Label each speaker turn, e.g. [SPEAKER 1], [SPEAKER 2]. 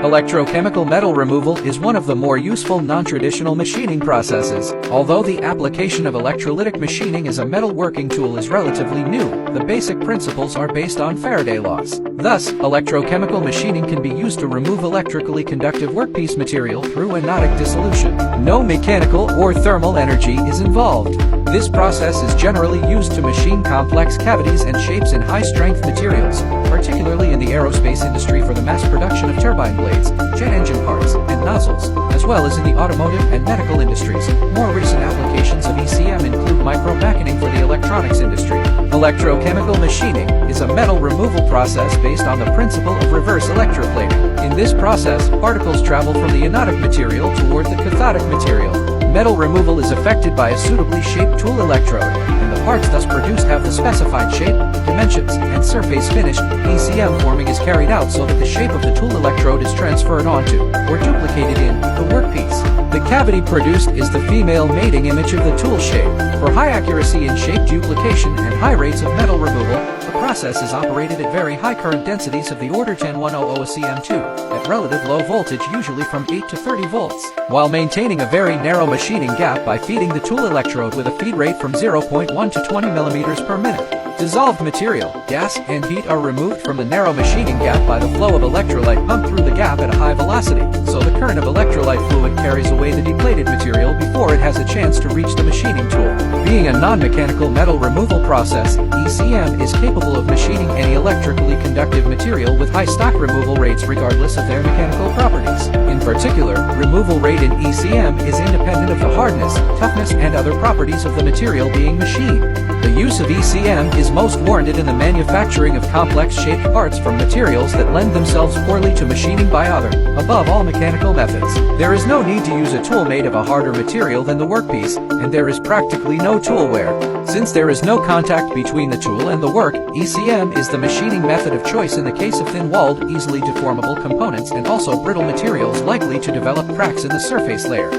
[SPEAKER 1] Electrochemical metal removal is one of the more useful non-traditional machining processes. Although the application of electrolytic machining as a metalworking tool is relatively new, the basic principles are based on Faraday laws. Thus, electrochemical machining can be used to remove electrically conductive workpiece material through anodic dissolution. No mechanical or thermal energy is involved. This process is generally used to machine complex cavities and shapes in high-strength materials, particularly in the aerospace industry for the mass production of turbine blades, jet engine parts, and nozzles, as well as in the automotive and medical industries. More recent applications of ECM include micro-machining for the electronics industry. Electrochemical machining is a metal removal process based on the principle of reverse electroplating. In this process, particles travel from the anodic material toward the cathodic material. Metal removal is effected by a suitably shaped tool electrode, and the parts thus produced have the specified shape, dimensions, and surface finish. ECM forming is carried out so that the shape of the tool electrode is transferred onto, or duplicated in, the workpiece. The cavity produced is the female mating image of the tool shape. For high accuracy in shape duplication and high rates of metal removal, the process is operated at very high current densities of the order 10100 cm2, at relative low voltage usually from 8 to 30 volts, while maintaining a very narrow machining gap by feeding the tool electrode with a feed rate from 0.1 to 20 mm per minute. Dissolved material, gas, and heat are removed from the narrow machining gap by the flow of electrolyte pumped through the gap at a high velocity, so the current of electrolyte fluid carries away the depleted material before it has a chance to reach the machining tool. Being a non-mechanical metal removal process, ECM is capable of machining any electrically conductive material with high stock removal rates regardless of their mechanical properties. In particular, removal rate in ECM is independent of the hardness, toughness, and other properties of the material being machined. The use of ECM is most warranted in the manufacturing of complex shaped parts from materials that lend themselves poorly to machining by other, above all mechanical methods. There is no need to use a tool made of a harder material than the workpiece, and there is practically no tool wear. Since there is no contact between the tool and the work, ECM is the machining method of choice in the case of thin-walled, easily deformable components and also brittle materials likely to develop cracks in the surface layer.